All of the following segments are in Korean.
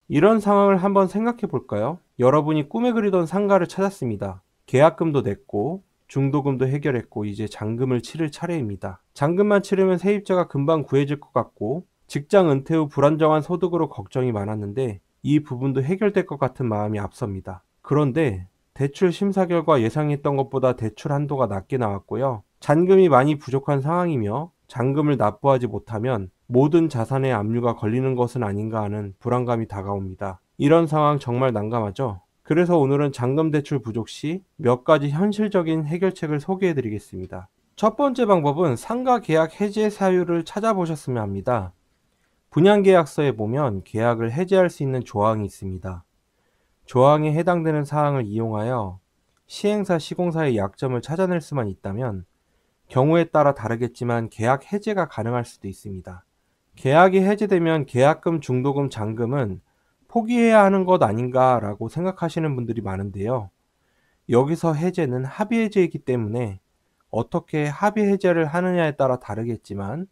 이런 상황을 한번 생각해 볼까요? 여러분이 꿈에 그리던 상가를 찾았습니다. 계약금도 냈고 중도금도 해결했고 이제 잔금을 치를 차례입니다. 잔금만 치르면 세입자가 금방 구해질 것 같고 직장 은퇴 후 불안정한 소득으로 걱정이 많았는데 이 부분도 해결될 것 같은 마음이 앞섭니다. 그런데 대출 심사 결과 예상했던 것보다 대출 한도가 낮게 나왔고요. 잔금이 많이 부족한 상황이며 잔금을 납부하지 못하면 모든 자산에 압류가 걸리는 것은 아닌가 하는 불안감이 다가옵니다. 이런 상황 정말 난감하죠? 그래서 오늘은 잔금 대출 부족 시 몇 가지 현실적인 해결책을 소개해 드리겠습니다. 첫 번째 방법은 상가 계약 해제 사유를 찾아보셨으면 합니다. 분양계약서에 보면 계약을 해제할 수 있는 조항이 있습니다. 조항에 해당되는 사항을 이용하여 시행사 시공사의 약점을 찾아낼 수만 있다면 경우에 따라 다르겠지만 계약 해제가 가능할 수도 있습니다. 계약이 해제되면 계약금, 중도금, 잔금은 포기해야 하는 것 아닌가라고 생각하시는 분들이 많은데요. 여기서 해제는 합의 해제이기 때문에 어떻게 합의 해제를 하느냐에 따라 다르겠지만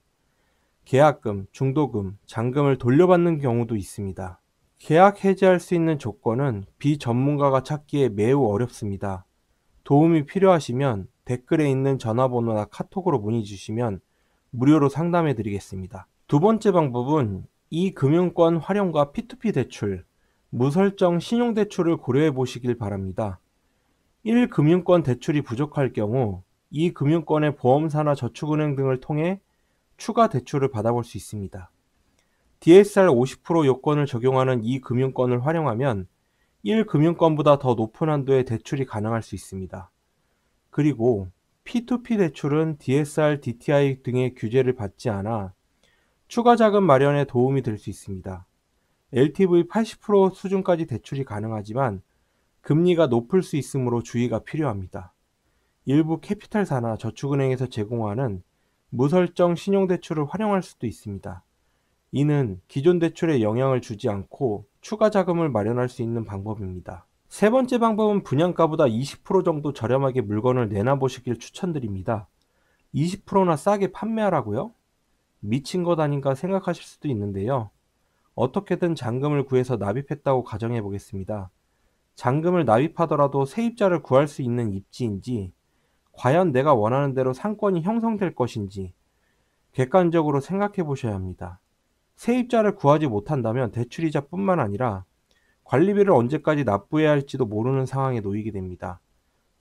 계약금, 중도금, 잔금을 돌려받는 경우도 있습니다. 계약 해지할 수 있는 조건은 비전문가가 찾기에 매우 어렵습니다. 도움이 필요하시면 댓글에 있는 전화번호나 카톡으로 문의 주시면 무료로 상담해 드리겠습니다. 두 번째 방법은 이 금융권 활용과 P2P 대출, 무설정 신용대출을 고려해 보시길 바랍니다. 1금융권 대출이 부족할 경우 이 금융권의 보험사나 저축은행 등을 통해 추가 대출을 받아볼 수 있습니다. DSR 50% 요건을 적용하는 이 금융권을 활용하면 1금융권보다 더 높은 한도의 대출이 가능할 수 있습니다. 그리고 P2P 대출은 DSR, DTI 등의 규제를 받지 않아 추가 자금 마련에 도움이 될 수 있습니다. LTV 80% 수준까지 대출이 가능하지만 금리가 높을 수 있으므로 주의가 필요합니다. 일부 캐피탈사나 저축은행에서 제공하는 무설정 신용대출을 활용할 수도 있습니다. 이는 기존 대출에 영향을 주지 않고 추가 자금을 마련할 수 있는 방법입니다. 세 번째 방법은 분양가보다 20% 정도 저렴하게 물건을 내놔보시길 추천드립니다. 20%나 싸게 판매하라고요? 미친 것 아닌가 생각하실 수도 있는데요. 어떻게든 잔금을 구해서 납입했다고 가정해 보겠습니다. 잔금을 납입하더라도 세입자를 구할 수 있는 입지인지, 과연 내가 원하는 대로 상권이 형성될 것인지 객관적으로 생각해 보셔야 합니다. 세입자를 구하지 못한다면 대출이자뿐만 아니라 관리비를 언제까지 납부해야 할지도 모르는 상황에 놓이게 됩니다.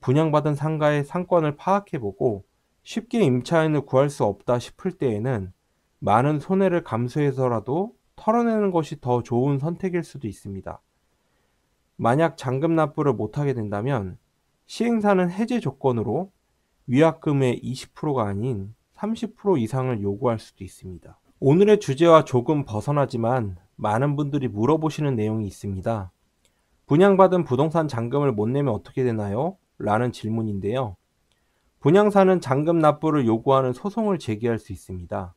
분양받은 상가의 상권을 파악해보고 쉽게 임차인을 구할 수 없다 싶을 때에는 많은 손해를 감수해서라도 털어내는 것이 더 좋은 선택일 수도 있습니다. 만약 잔금 납부를 못하게 된다면 시행사는 해제 조건으로 위약금의 20%가 아닌 30% 이상을 요구할 수도 있습니다. 오늘의 주제와 조금 벗어나지만 많은 분들이 물어보시는 내용이 있습니다. 분양받은 부동산 잔금을 못 내면 어떻게 되나요? 라는 질문인데요. 분양사는 잔금 납부를 요구하는 소송을 제기할 수 있습니다.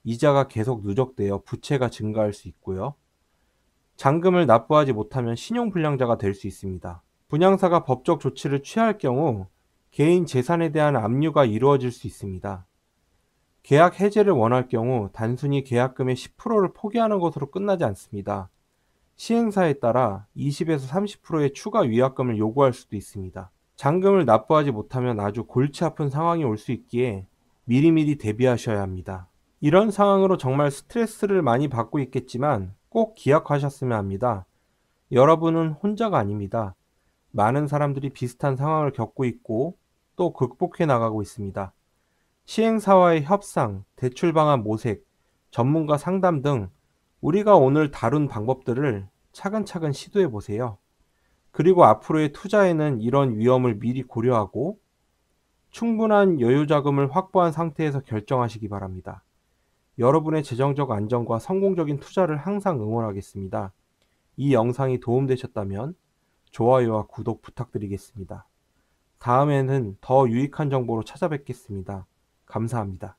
이자가 계속 누적되어 부채가 증가할 수 있고요. 잔금을 납부하지 못하면 신용불량자가 될 수 있습니다. 분양사가 법적 조치를 취할 경우 개인 재산에 대한 압류가 이루어질 수 있습니다. 계약 해제를 원할 경우 단순히 계약금의 10%를 포기하는 것으로 끝나지 않습니다. 시행사에 따라 20에서 30%의 추가 위약금을 요구할 수도 있습니다. 잔금을 납부하지 못하면 아주 골치 아픈 상황이 올 수 있기에 미리미리 대비하셔야 합니다. 이런 상황으로 정말 스트레스를 많이 받고 있겠지만 꼭 기억하셨으면 합니다. 여러분은 혼자가 아닙니다. 많은 사람들이 비슷한 상황을 겪고 있고 또 극복해 나가고 있습니다. 시행사와의 협상, 대출 방안 모색, 전문가 상담 등 우리가 오늘 다룬 방법들을 차근차근 시도해 보세요. 그리고 앞으로의 투자에는 이런 위험을 미리 고려하고 충분한 여유 자금을 확보한 상태에서 결정하시기 바랍니다. 여러분의 재정적 안정과 성공적인 투자를 항상 응원하겠습니다. 이 영상이 도움되셨다면 좋아요와 구독 부탁드리겠습니다. 다음에는 더 유익한 정보로 찾아뵙겠습니다. 감사합니다.